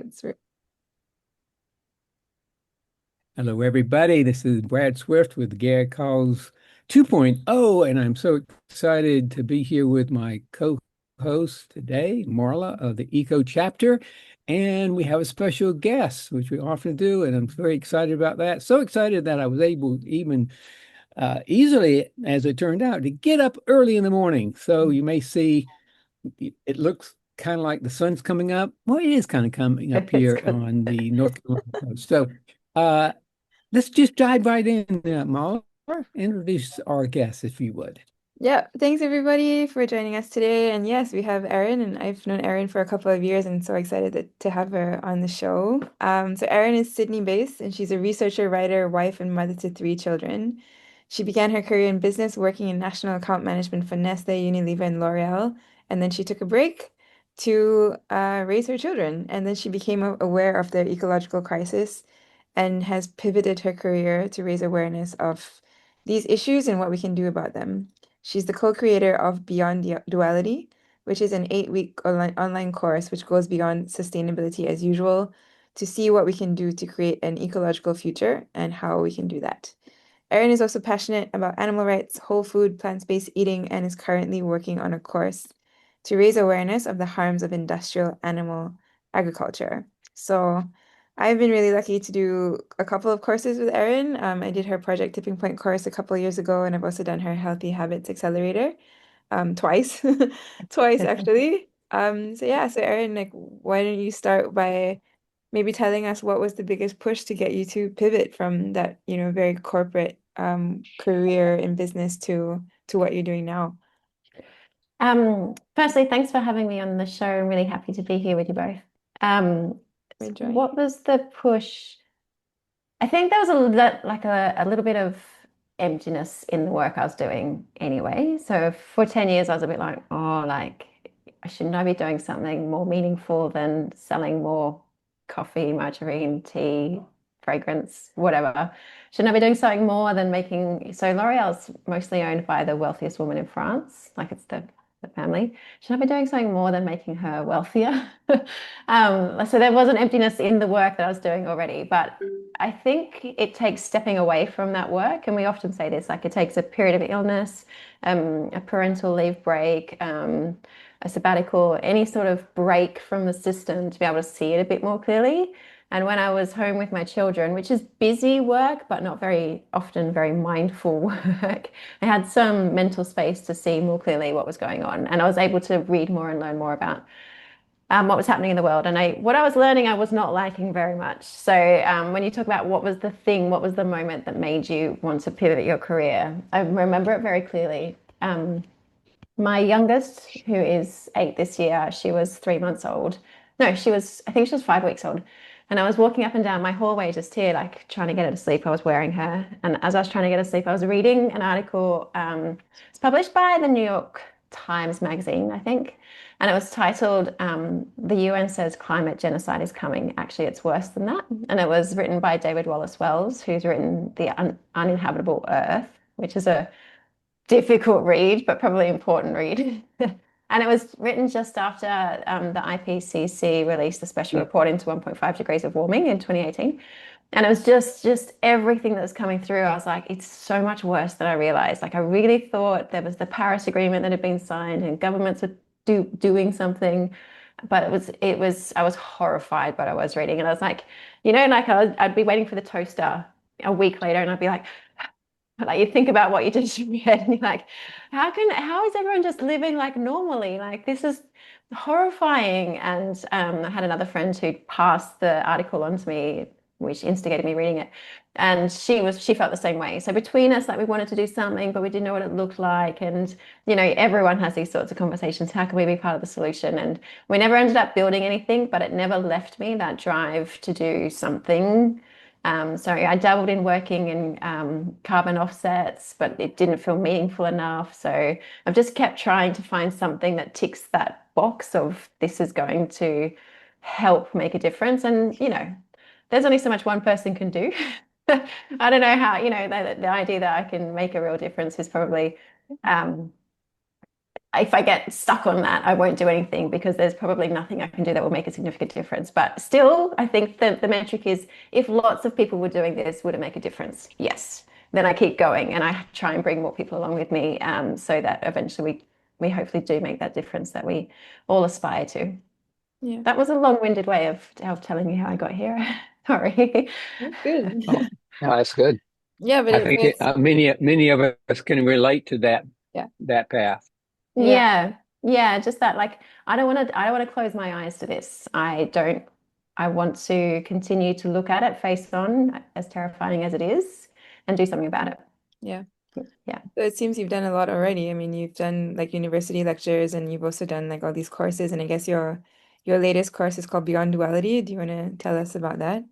That's right. Hello, everybody. This is Brad Swift with GAIA'S 2.0, and I'm so excited to be here with my co-host today, Marla of the Eco Chapter. And we have a special guest, which we often do, and I'm very excited about that. So excited that I was able even easily, as it turned out, to get up early in the morning. So you may see it looks kind of like the sun's coming up. Well, it is kind of coming up It's here good. on the North Carolina coast. So uh, let's just dive right in, Molly. Introduce our guest, if you would. Yeah, thanks everybody for joining us today. And yes, we have Erin, and I've known Erin for a couple of years and so excited to have her on the show. So Erin is Sydney-based and she's a researcher, writer, wife, and mother to three children. She began her career in business working in national account management for Nestle, Unilever, and L'Oreal. And then she took a break to raise her children. And then she became aware of the ecological crisis and has pivoted her career to raise awareness of these issues and what we can do about them. She's the co-creator of Beyond Duality, which is an 8-week online course which goes beyond sustainability as usual to see what we can do to create an ecological future and how we can do that. Erin is also passionate about animal rights, whole food, plant-based eating, and is currently working on a course to raise awareness of the harms of industrial animal agriculture. So I've been really lucky to do a couple of courses with Erin. I did her Project Tipping Point course a couple of years ago, and I've also done her Healthy Habits Accelerator twice, twice actually. So yeah, so Erin, like, why don't you start by maybe telling us what was the biggest push to get you to pivot from that, very corporate career in business to what you're doing now? Firstly, thanks for having me on the show. I'm really happy to be here with you both. Enjoy. What was the push? I think there was a little bit of emptiness in the work I was doing anyway. So for 10 years, I was a bit like, oh, like, shouldn't I be doing something more meaningful than selling more coffee, margarine, tea, fragrance, whatever? Shouldn't I be doing something more than making... So L'Oreal's mostly owned by the wealthiest woman in France, like it's the family. Should I be doing something more than making her wealthier? So there was an emptiness in the work that I was doing already, but I think it takes stepping away from that work. And we often say this, like it takes a period of illness, a parental leave break, a sabbatical, any sort of break from the system to be able to see it a bit more clearly. And when I was home with my children, which is busy work, but not very often very mindful work, I had some mental space to see more clearly what was going on. And I was able to read more and learn more about what was happening in the world. And what I was learning, I was not liking very much. So when you talk about what was the thing, what was the moment that made you want to pivot your career, I remember it very clearly. My youngest, who is 8 this year, she was 3 months old. No, I think she was 5 weeks old. And I was walking up and down my hallway just here, like trying to get her to sleep. I was wearing her. And as I was trying to get her to sleep, I was reading an article. It's published by the New York Times Magazine, I think. And it was titled, The UN Says Climate Genocide is Coming. Actually, it's worse than that. And it was written by David Wallace Wells, who's written Uninhabitable Earth, which is a difficult read, but probably important read. And it was written just after the IPCC released the special report into 1.5 degrees of warming in 2018. And it was just everything that was coming through. I was like, it's so much worse than I realized. Like I really thought there was the Paris Agreement that had been signed and governments were doing something. But I was horrified by what I was reading. And I was like, like I'd be waiting for the toaster a week later and I'd be like you think about what you just read and you're like, how is everyone just living like normally? Like this is horrifying. And I had another friend who passed the article on to me, which instigated me reading it. And she felt the same way. So between us, like we wanted to do something, but we didn't know what it looked like. And, everyone has these sorts of conversations. How can we be part of the solution? And we never ended up building anything, but it never left me that drive to do something. So I dabbled in working in carbon offsets, but it didn't feel meaningful enough. So I've just kept trying to find something that ticks that box of this is going to help make a difference. And, there's only so much one person can do. I don't know how, the idea that I can make a real difference is probably, if I get stuck on that, I won't do anything because there's probably nothing I can do that will make a significant difference. But still, I think that the metric is if lots of people were doing this, would it make a difference? Yes. Then I keep going and I try and bring more people along with me, so that eventually we hopefully do make that difference that we all aspire to. Yeah. That was a long-winded way of telling you how I got here. Sorry. That's good. Oh, no, that's good. Yeah, but I think it's many of us can relate to yeah. that path. Yeah. Yeah. Yeah, just that like I don't want to close my eyes to this. I want to continue to look at it face on, as terrifying as it is, and do something about it. Yeah. Yeah. So it seems you've done a lot already. I mean, you've done like university lectures and you've also done like all these courses. And I guess your latest course is called Beyond Duality. Do you want to tell us about that?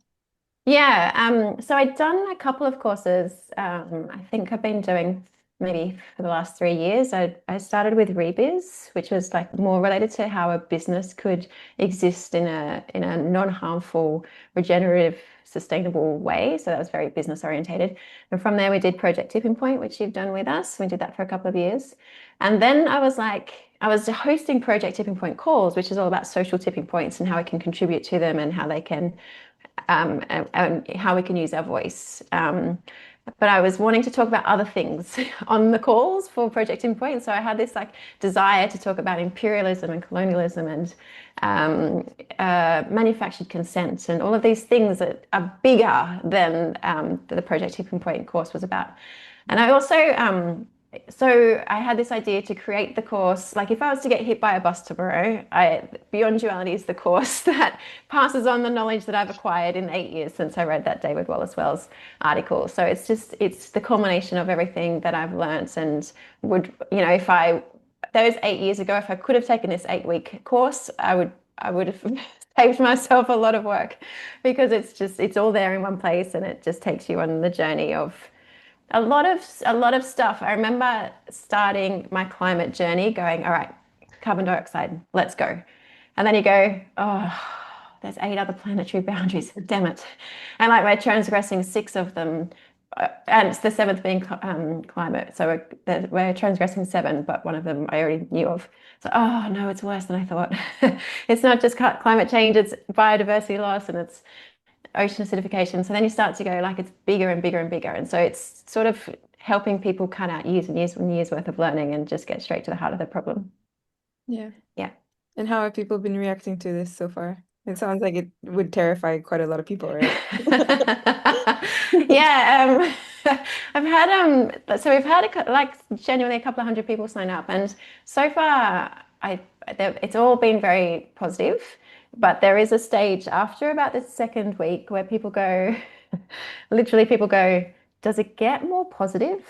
Yeah, so I'd done a couple of courses. I think I've been doing maybe for the last 3 years. I started with Rebiz, which was like more related to how a business could exist in a non-harmful, regenerative, sustainable way. So that was very business orientated. And from there we did Project Tipping Point, which you've done with us. We did that for a couple of years. And then I was hosting Project Tipping Point calls, which is all about social tipping points and how we can contribute to them and how they can and how we can use our voice. But I was wanting to talk about other things on the calls for Project In Point. So I had this like desire to talk about imperialism and colonialism and manufactured consent and all of these things that are bigger than the Project Tipping Point course was about. And I also so I had this idea to create the course. Like if I was to get hit by a bus tomorrow, Beyond Duality is the course that passes on the knowledge that I've acquired in 8 years since I read that David Wallace Wells article. So it's the culmination of everything that I've learned and if those 8 years ago, if I could have taken this 8-week course, I would have saved myself a lot of work because it's all there in one place and it just takes you on the journey of a lot of stuff. I remember starting my climate journey going, all right, carbon dioxide, let's go. And then you go, oh, there's 8 other planetary boundaries, damn it. And like we're transgressing 6 of them, and it's the 7th being climate. So we're transgressing 7, but one of them I already knew of. So, oh no, it's worse than I thought. It's not just climate change, it's biodiversity loss and it's ocean acidification. So then you start to go like it's bigger and bigger and bigger. And so it's sort of helping people cut out years and years and years worth of learning and just get straight to the heart of the problem. Yeah. Yeah. And how have people been reacting to this so far? It sounds like it would terrify quite a lot of people, right? Yeah, I've had so we've had like genuinely a couple of hundred people sign up, and so far it's all been very positive. But there is a stage after about the second week where people go, literally people go, does it get more positive?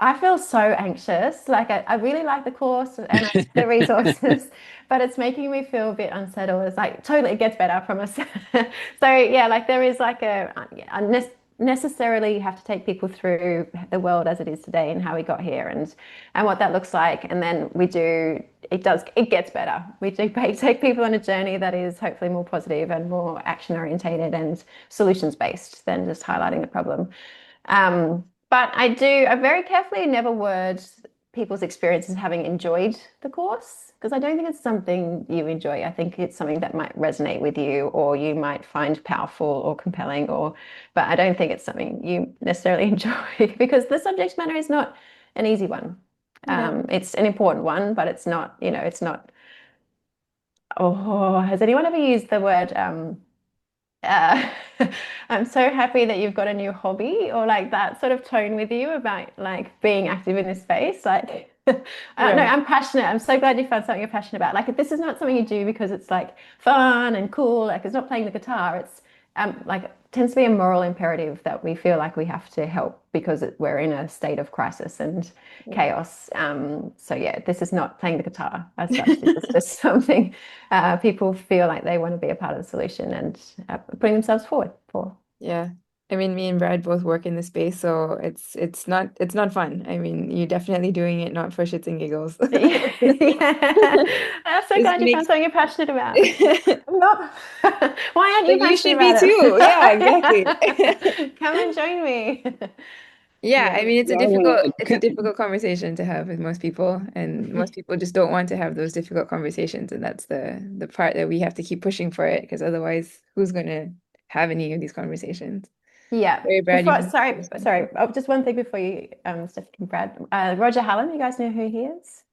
I feel so anxious. Like I really like the course and I like the resources, but it's making me feel a bit unsettled. It's like totally it gets better, I promise. So yeah, like there is like necessarily you have to take people through the world as it is today and how we got here and what that looks like. And then it gets better. We do take people on a journey that is hopefully more positive and more action orientated and solutions based than just highlighting the problem. But I very carefully never word people's experiences having enjoyed the course because I don't think it's something you enjoy. I think it's something that might resonate with you or you might find powerful or compelling but I don't think it's something you necessarily enjoy because the subject matter is not an easy one. Yeah. It's an important one, but it's not, it's not. Oh, has anyone ever used the word uh, I'm so happy that you've got a new hobby or like that sort of tone with you about like being active in this space. Like, I don't know, Right. I'm passionate. I'm so glad you found something you're passionate about. Like, if this is not something you do because it's like fun and cool, like it's not playing the guitar, it's like tends to be a moral imperative that we feel like we have to help because we're in a state of crisis and chaos. So yeah, this is not playing the guitar as such. This is just something people feel like they want to be a part of the solution and putting themselves forward for. Yeah. I mean, me and Brad both work in the space, so it's not fun. I mean, you're definitely doing it not for shits and giggles. Yeah. I'm so Just glad you found makes something you're passionate about. I'm not. Why aren't But you you passionate should be about too. Yeah, exactly. it? Come and join me. Yeah, I Yeah. mean Yeah, I want it's a to. difficult conversation to have with most people, and most people just don't want to have those difficult conversations, and that's the part that we have to keep pushing for it, because otherwise, who's going to have any of these conversations? Yeah. Very Brad, you Before, want to sorry, respond? sorry. Oh, just one thing before you, Stephanie and Brad. Roger Hallam, you guys know who he is?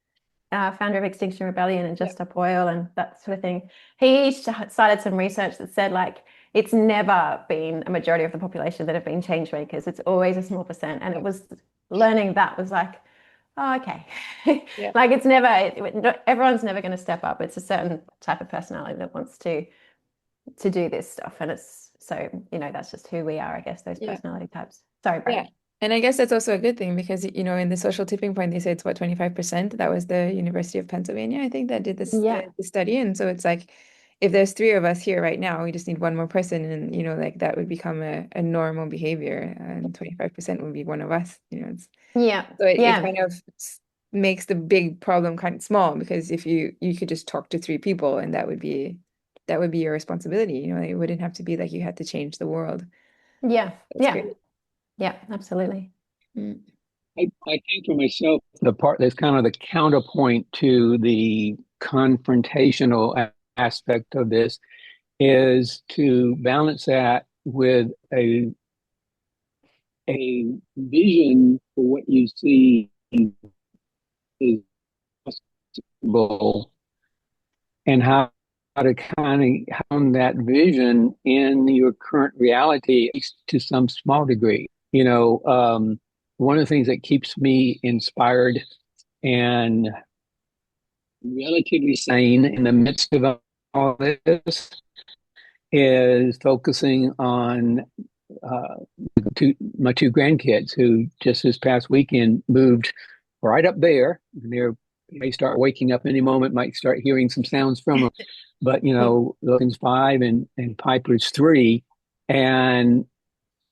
Founder of Extinction Rebellion and Yeah. Just Stop Oil and that sort of thing. He started some research that said like it's never been a majority of the population that have been change makers. It's always a small percent. And it was learning that was like, oh, okay. Yeah. Like it's never, everyone's never going to step up. It's a certain type of personality that wants to do this stuff. And it's so, that's just who we are, I guess, those Yeah. personality types. Sorry, Yeah. Brad. And I guess that's also a good thing because, in the social tipping point, they say it's what, 25%. That was the University of Pennsylvania, I think, that did this Yeah. the study. And so it's like, if there's three of us here right now, we just need one more person, and like that would become a normal behavior, and 25% would be one of us. Yeah. So it Yeah. kind of makes the big problem kind of small, because if you could just talk to three people, and that would be your responsibility. It wouldn't have to be like you had to change the world. Yeah. That's Yeah. great. Yeah. Absolutely. Mm. I think for myself, the part that's kind of the counterpoint to the confrontational aspect of this is to balance that with a vision for what you see is possible, and how to kind of hound that vision in your current reality to some small degree. One of the things that keeps me inspired and relatively sane in the midst of all this is focusing on uh, my two grandkids who just this past weekend moved right up there. They may start waking up any moment, might start hearing some sounds from them. But Logan's 5 and Piper's 3, and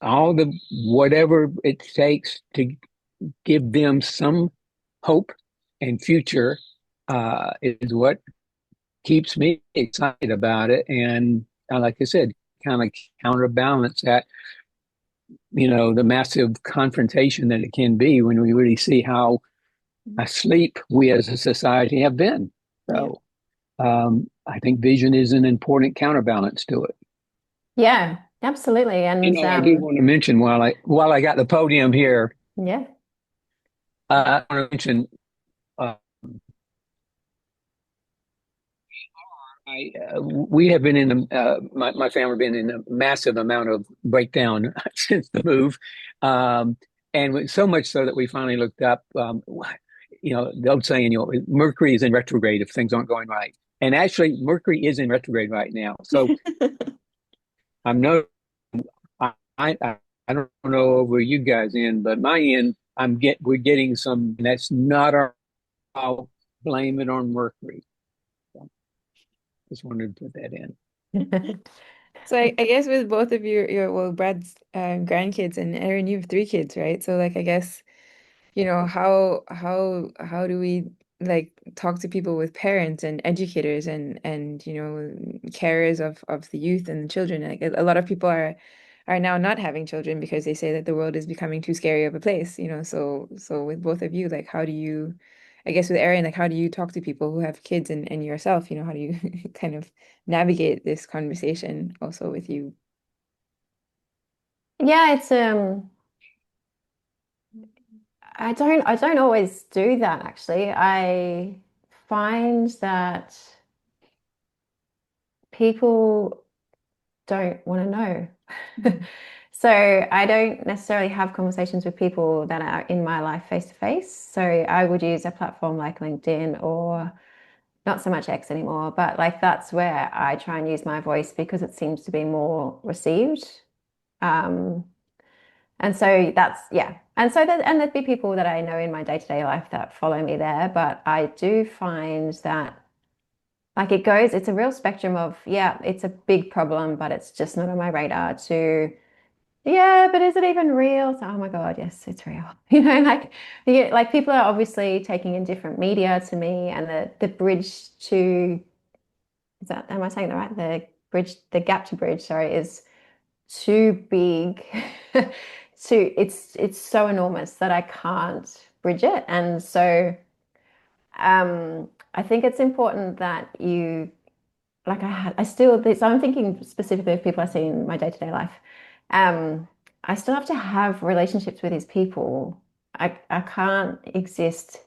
all the whatever it takes to give them some hope and future is what keeps me excited about it. And like I said, kind of counterbalance that, the massive confrontation that it can be when we really see how asleep we as a society have been. Yeah. So I think vision is an important counterbalance to it. Yeah, absolutely. And I do want to mention while I got the podium here, yeah. I want to mention uh, we have been in my family been in a massive amount of breakdown since the move, and so much so that we finally looked up. The old saying, Mercury is in retrograde if things aren't going right, and actually Mercury is in retrograde right now. So I'm no, I I don't know over you guys in, but my end, we're getting some. That's not our. I'll blame it on Mercury. So just wanted to put that in. So I guess with both of well, Brad's grandkids, and Erin, you have three kids, right? So like I guess, how do we like talk to people with parents and educators and carers of the youth and the children? Like a lot of people are now not having children because they say that the world is becoming too scary of a place. So with both of you, like how do you, I guess with Erin, like how do you talk to people who have kids, and yourself, how do you kind of navigate this conversation also with you? Yeah, it's I don't always do that actually. I find that people don't want to know. Mhm. So I don't necessarily have conversations with people that are in my life face to face. So I would use a platform like LinkedIn or not so much X anymore, but like that's where I try and use my voice because it seems to be more received. Um, and so that's yeah. And there'd be people that I know in my day-to-day life that follow me there, but I do find that like it's a real spectrum of, yeah, it's a big problem, but it's just not on my radar to, yeah, but is it even real? So, oh my God, yes, it's real. Like people are obviously taking in different media to me, and the bridge to, am I saying that right? The gap to bridge, sorry, is too big it's so enormous that I can't bridge it. And so I think it's important that you like I still so I'm thinking specifically of people I see in my day-to-day life. Um, I still have to have relationships with these people. I can't exist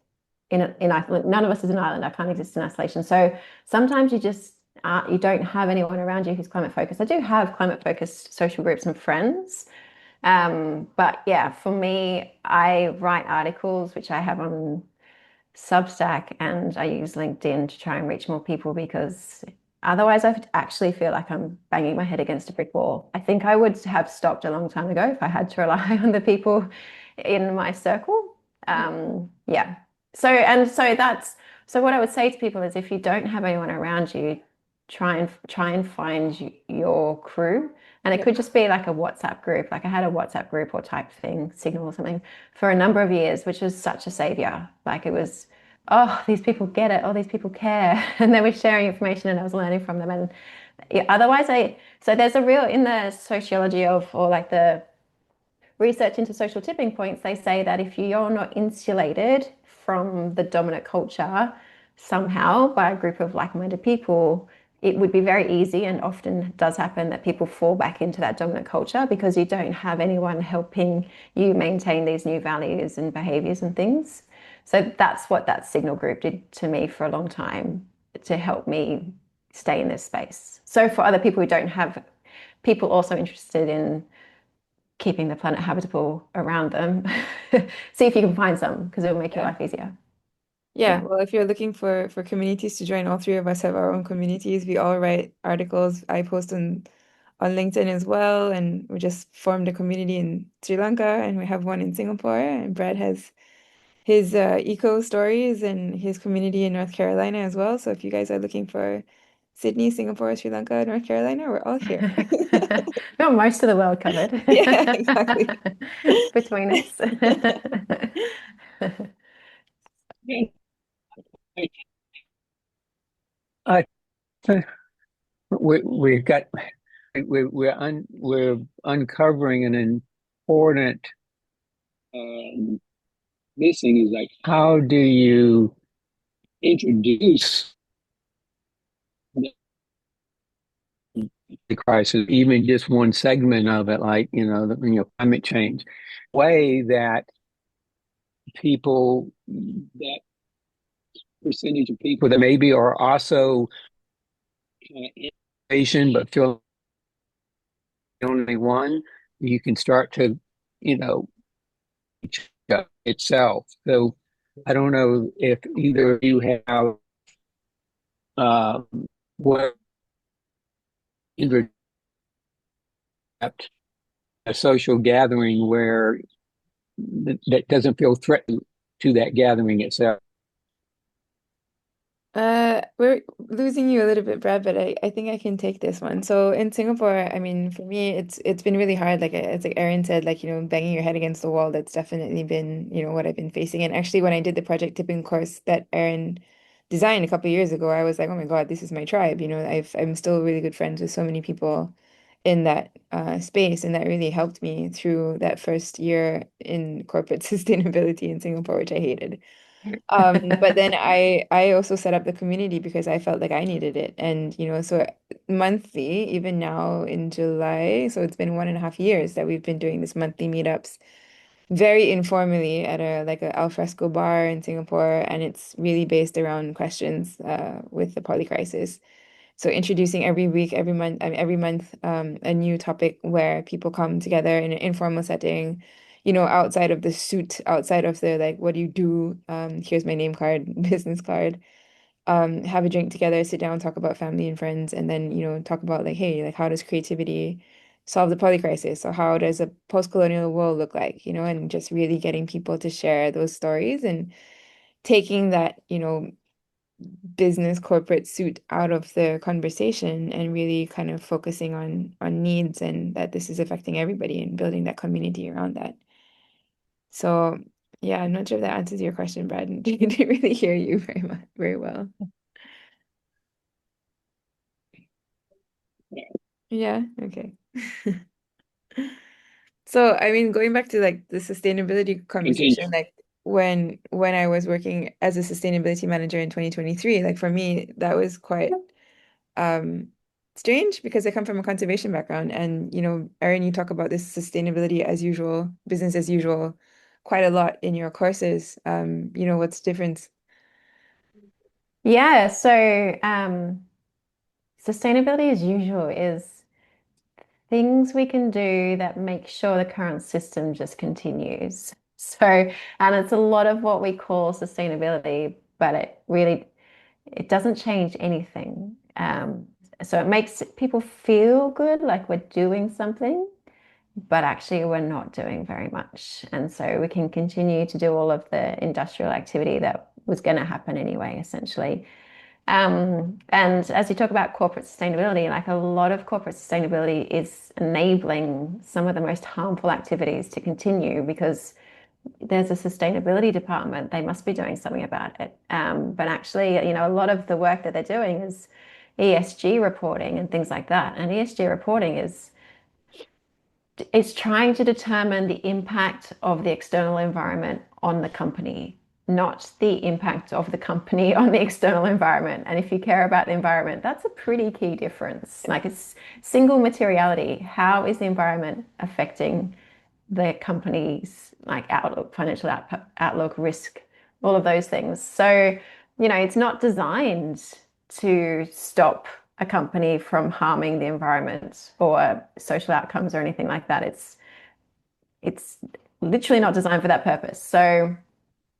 in isolation. None of us is an island. I can't exist in isolation. So sometimes you don't have anyone around you who's climate focused. I do have climate focused social groups and friends. But yeah, for me, I write articles which I have on Substack, and I use LinkedIn to try and reach more people because otherwise I actually feel like I'm banging my head against a brick wall. I think I would have stopped a long time ago if I had to rely on the people in my circle. Yeah. So what I would say to people is if you don't have anyone around you, try and find your crew. And it Yeah. could just be like a WhatsApp group. Like I had a WhatsApp group or type thing, Signal or something, for a number of years, which was such a savior. Like it was, oh, these people get it. Oh, these people care. And they were sharing information and I was learning from them. And otherwise, so there's a real, in the sociology of, or like the research into social tipping points, they say that if you're not insulated from the dominant culture somehow by a group of like-minded people, it would be very easy and often does happen that people fall back into that dominant culture because you don't have anyone helping you maintain these new values and behaviors and things. So that's what that Signal group did to me for a long time to help me stay in this space. So for other people who don't have people also interested in keeping the planet habitable around them, see if you can find some because it will make your Yeah. life easier. Yeah, Yeah. well, if you're looking for communities to join, all three of us have our own communities. We all write articles. I post on LinkedIn as well, and we just formed a community in Sri Lanka, and we have one in Singapore. And Brad has his eco stories and his community in North Carolina as well. So if you guys are looking for Sydney, Singapore, Sri Lanka, North Carolina, we're all here. Got most of the world covered Yeah, exactly. between us. I think we've got we're uncovering an important missing is like how do you introduce the crisis, even just one segment of it, like climate change, way that people that percentage of people that maybe are also kind of innovation but feel the only one, you can start to you know itself. So I don't know if either of you have what a social gathering where that doesn't feel threatened to that gathering itself. We're losing you a little bit, Brad, but I think I can take this one. So in Singapore, I mean, for me, it's been really hard. Like it's like Erin said, like banging your head against the wall. That's definitely been what I've been facing. And actually, when I did the project tipping course that Erin designed a couple of years ago, I was like, oh my God, this is my tribe. I'm still really good friends with so many people in that space, and that really helped me through that first year in corporate sustainability in Singapore, which I hated. But then I also set up the community because I felt like I needed it. And so monthly, even now in July, so it's been 1.5 years that we've been doing this monthly meetups very informally at a al fresco bar in Singapore, and it's really based around questions with the poly crisis. So introducing every week, every month, a new topic where people come together in an informal setting, outside of the suit, outside of the like, what do you do? Here's my name card, business card. Have a drink together, sit down, talk about family and friends, and then, talk about like, hey, like how does creativity solve the poly crisis? Or how does a post-colonial world look like? And just really getting people to share those stories and taking that, business corporate suit out of the conversation and really kind of focusing on needs and that this is affecting everybody and building that community around that. So yeah, I'm not sure if that answers your question, Brad. I didn't really hear you very much, very well. Yeah, okay. So, I mean, going back to like the sustainability Continue. conversation, like when I was working as a sustainability manager in 2023, like for me, that was quite um strange because I come from a conservation background and Erin, you talk about this sustainability as usual, business as usual quite a lot in your courses. What's different? Yeah, so sustainability as usual is things we can do that make sure the current system just continues. So, and it's a lot of what we call sustainability, but it doesn't change anything. So it makes people feel good, like we're doing something, but actually we're not doing very much. And so we can continue to do all of the industrial activity that was going to happen anyway, essentially. And as you talk about corporate sustainability, like a lot of corporate sustainability is enabling some of the most harmful activities to continue because there's a sustainability department. They must be doing something about it. But actually, a lot of the work that they're doing is ESG reporting and things like that. And ESG reporting is trying to determine the impact of the external environment on the company, not the impact of the company on the external environment. And if you care about the environment, that's a pretty key difference. Like it's single materiality. How is the environment affecting the company's like outlook, financial outlook, risk, all of those things? So, it's not designed to stop a company from harming the environment or social outcomes or anything like that. It's literally not designed for that purpose. So,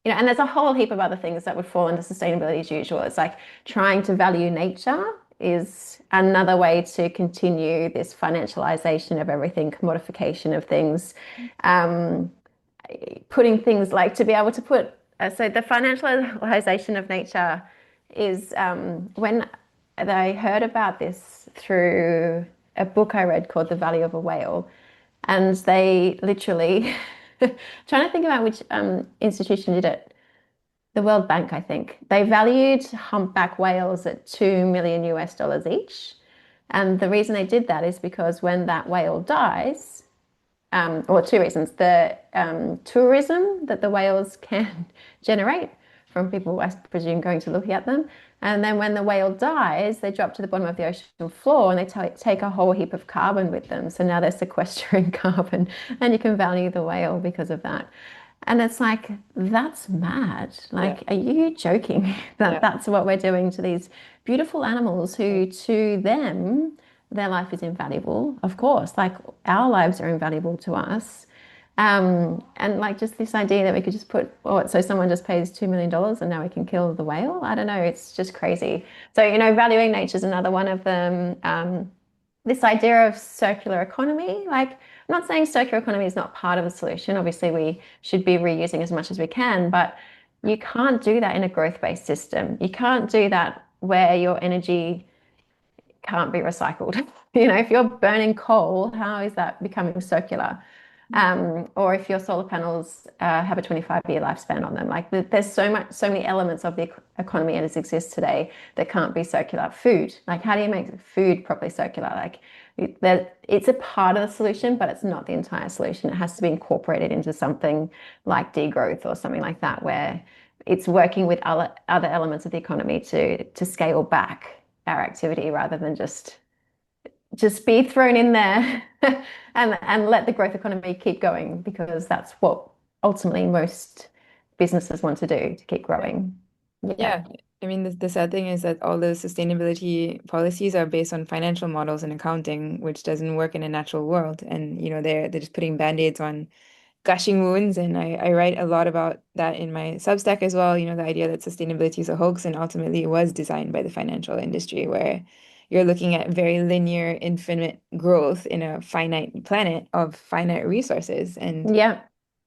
and there's a whole heap of other things that would fall into sustainability as usual. It's like trying to value nature is another way to continue this financialization of everything, commodification of things. Um, Putting things like to be able to put so the financialization of nature is when I heard about this through a book I read called The Value of a Whale, and they literally trying to think about which institution did it. The World Bank, I think. They valued humpback whales at 2 million US dollars each. And the reason they did that is because when that whale dies, or two reasons. The tourism that the whales can generate from people, I presume, going to look at them. And then when the whale dies, they drop to the bottom of the ocean floor and they take a whole heap of carbon with them. So now they're sequestering carbon and you can value the whale because of that. And it's like, that's mad. Yeah, Like, are you joking that yeah, that's what we're doing to these beautiful animals who, to them, their life is invaluable, of course. Like our lives are invaluable to us. And like just this idea that we could just put, oh, so someone just pays $2 million and now we can kill the whale. I don't know. It's just crazy. So, valuing nature is another one of them. This idea of circular economy, like I'm not saying circular economy is not part of the solution. Obviously, we should be reusing as much as we can, but you can't do that in a growth-based system. You can't do that where your energy can't be recycled. If you're burning coal, how is that becoming circular? Or if your solar panels have a 25-year lifespan on them, like there's so many elements of the economy as it exists today that can't be circular. Food, like how do you make food properly circular? Like it's a part of the solution, but it's not the entire solution. It has to be incorporated into something like degrowth or something like that, where it's working with other elements of the economy to scale back our activity rather than just be thrown in there and let the growth economy keep going because that's what ultimately most businesses want to do to keep growing. Yeah. yeah. I mean, the sad thing is that all those sustainability policies are based on financial models and accounting, which doesn't work in a natural world. And they're just putting band-aids on gushing wounds. And I write a lot about that in my Substack as well. The idea that sustainability is a hoax and ultimately it was designed by the financial industry, where you're looking at very linear, infinite growth in a finite planet of finite resources. Yeah.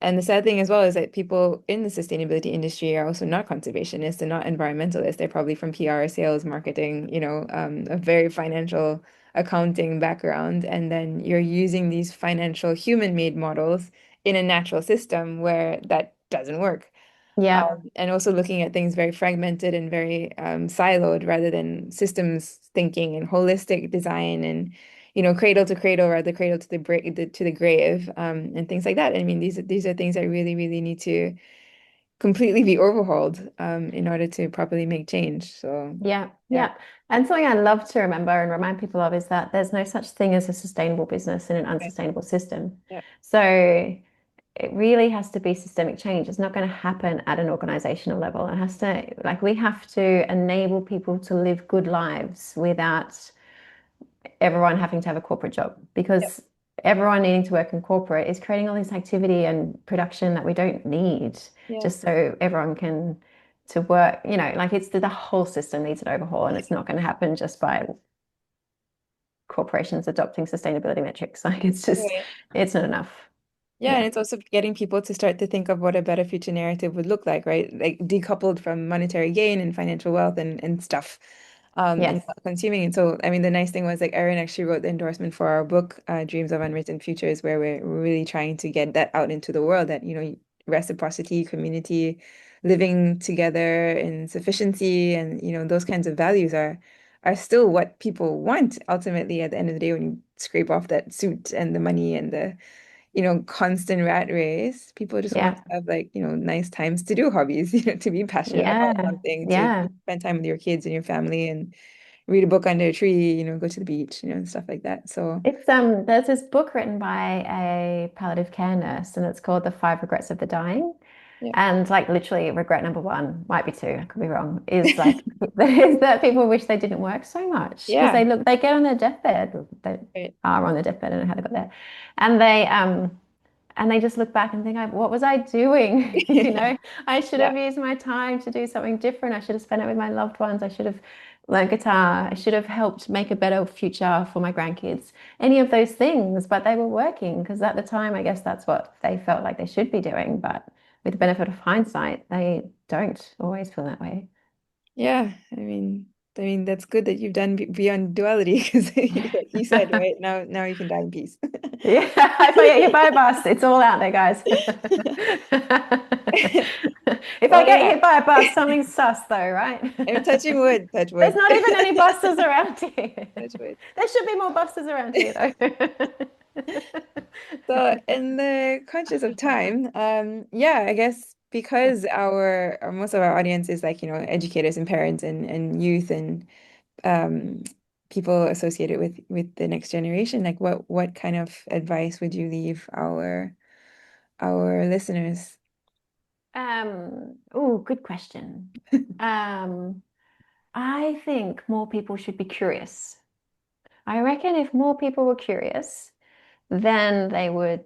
And the sad thing as well is that people in the sustainability industry are also not conservationists and not environmentalists. They're probably from PR, sales, marketing, a very financial accounting background. And then you're using these financial human-made models in a natural system where that doesn't work. Yeah. And also looking at things very fragmented and very siloed rather than systems thinking and holistic design. And cradle to cradle or the cradle to the grave, and things like that. I mean, these are things that really, really need to completely be overhauled, in order to properly make change. So Yeah, yeah, yeah. And something I love to remember and remind people of is that there's no such thing as a sustainable business in an right. unsustainable system. Yeah, So it really has to be systemic change. It's not going to happen at an organizational level. It has to, like, we have to enable people to live good lives without everyone having to have a corporate job, yeah, because everyone needing to work in corporate is creating all this activity and production that we don't need, yeah, just so everyone can to work, like it's the whole system needs an overhaul, and it's not going to happen just by corporations adopting sustainability metrics. Like it's just, right. it's not enough. Yeah, and Yeah. it's also getting people to start to think of what a better future narrative would look like, right? Like decoupled from monetary gain and financial wealth and stuff, and Yes. not consuming. And so, I mean, the nice thing was like Erin actually wrote the endorsement for our book, Dreams of Unwritten Futures, where we're really trying to get that out into the world that, reciprocity, community, living together in sufficiency, and, those kinds of values are still what people want ultimately at the end of the day when you scrape off that suit and the money and the constant rat race. People just want Yeah. to have like, nice times to do hobbies, to be passionate about Yeah. something, to Yeah. spend time with your kids and your family and read a book under a tree, go to the beach, and stuff like that. So, It's there's this book written by a palliative care nurse, and it's called The Five Regrets of the Dying. yeah. And like literally regret number one, might be two, I could be wrong, is like is that people wish they didn't work so much, because Yeah. they get on their deathbed, they Right. are on their deathbed, I don't know how they got there. And they just look back and think, what was I doing? I should Yeah. have used my time to do something different. I should have spent it with my loved ones. I should have learned guitar. I should have helped make a better future for my grandkids. Any of those things, but they were working because at the time, I guess that's what they felt like they should be doing. But with the benefit of hindsight, they don't always feel that way. Yeah. I mean that's good that you've done beyond duality because like you said, right? Now you can die in peace. Yeah, if I get hit by a bus, it's all out there, guys. If I Well, get yeah. hit by a bus, something's sus though, right? I'm touching wood, touch There's wood. not even any buses around here. Touch wood. There should be more buses around here though. So, in the conscious of time, yeah, I guess because our most of our audience is like, educators and parents and youth and um people associated with the next generation, like what kind of advice would you leave our listeners? Oh, good question. Um, I think more people should be curious. I reckon if more people were curious, then they would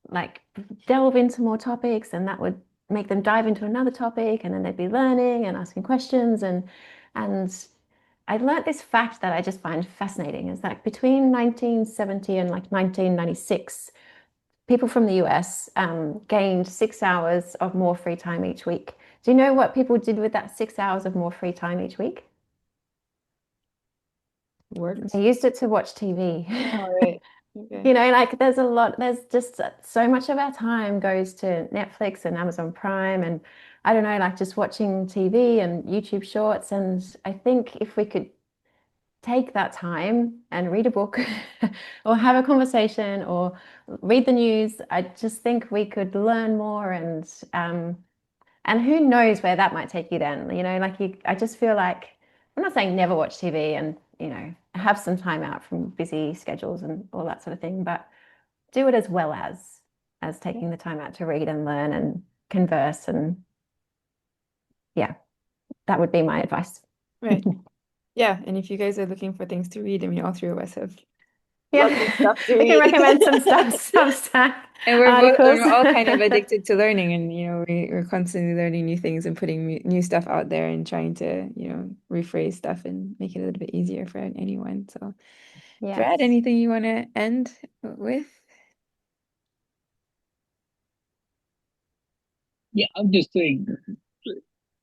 like delve into more topics, and that would make them dive into another topic, and then they'd be learning and asking questions. And I learned this fact that I just find fascinating is that between 1970 and like 1996, people from the US gained 6 hours of more free time each week. Do you know what people did with that 6 hours of more free time each week? Worked? They used it to watch TV. All right. Okay. Like there's just so much of our time goes to Netflix and Amazon Prime, and I don't know, like just watching TV and YouTube shorts. And I think if we could take that time and read a book or have a conversation or read the news, I just think we could learn more, and who knows where that might take you then. I just feel like I'm not saying never watch TV and, have some time out from busy schedules and all that sort of thing, but do it as well as taking the time out to read and learn and converse. And yeah, that would be my advice. Right. Yeah, and if you guys are looking for things to read, I mean, all three of us have Yeah, lots of stuff to I can read. recommend some stuff, some stack And articles. we're all kind of addicted to learning, and we're constantly learning new things and putting new stuff out there and trying to rephrase stuff and make it a little bit easier for anyone. So, Brad, Yes. anything you want to end with? Yeah, I'm just saying,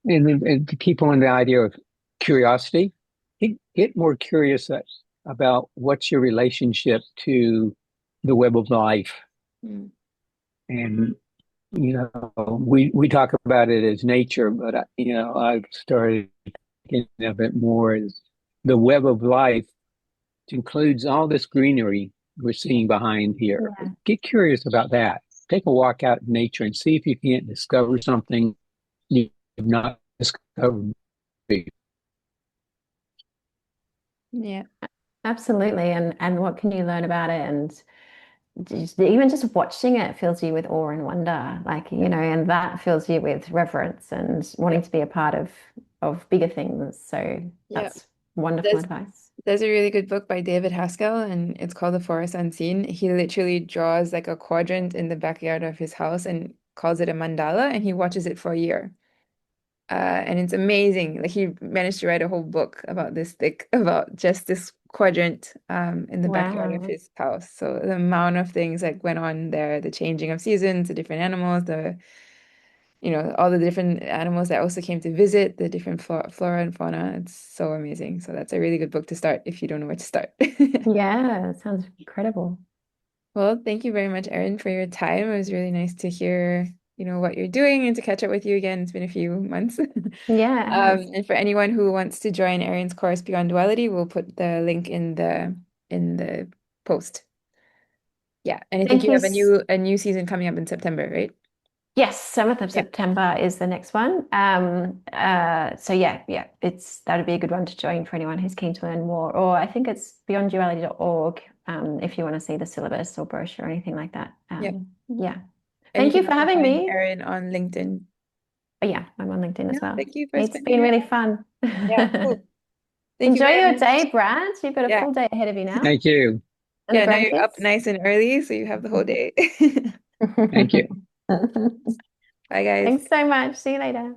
and to keep on the idea of curiosity, get more curious about what's your relationship to the web of life. Mm, And, we talk about it as nature, but, I've started thinking of it more as the web of life includes all this greenery we're seeing behind here. Yeah. Get curious about that. Take a walk out in nature and see if you can't discover something you've not discovered before. Yeah. Absolutely. And what can you learn about it? And even just watching it fills you with awe and wonder, like, and that fills you with reverence and wanting Yep. to be a part of bigger things. So Yeah. that's wonderful There's advice. there's a really good book by David Haskell, and it's called The Forest Unseen. He literally draws like a quadrant in the backyard of his house and calls it a mandala, and he watches it for a year. And it's amazing. Like he managed to write a whole book about this thick, about just this quadrant in the backyard of Wow. his house. So the amount of things like went on there, the changing of seasons, the different animals, all the different animals that also came to visit, the different flora and fauna. It's so amazing. So that's a really good book to start if you don't know where to start. Yeah, it sounds incredible. Well, thank you very much, Erin, for your time. It was really nice to hear, what you're doing and to catch up with you again. It's been a few months. Yeah, it has. And for anyone who wants to join Erin's course Beyond Duality, we'll put the link in the post. Yeah, and I think Thank you you. have a new season coming up in September, right? Yes, 7th of Yeah. September is the next one. So yeah, that'd be a good one to join for anyone who's keen to learn more. Or I think it's beyondduality.org, if you want to see the syllabus or brochure or anything like that. Yeah. Yeah. And you Thank can you for also having find me. Erin on LinkedIn. Oh, yeah, I'm on LinkedIn Yeah, as well. thank you for It's spending been your really time. fun. Yeah, cool. Thank you Enjoy very your much. day, Brad. You've got a Yeah. full day ahead of you now. Thank you. And the Yeah, now you're up grandkids. nice and early, so you have the whole day. Thank you. Bye, guys. Thanks so much. See you later.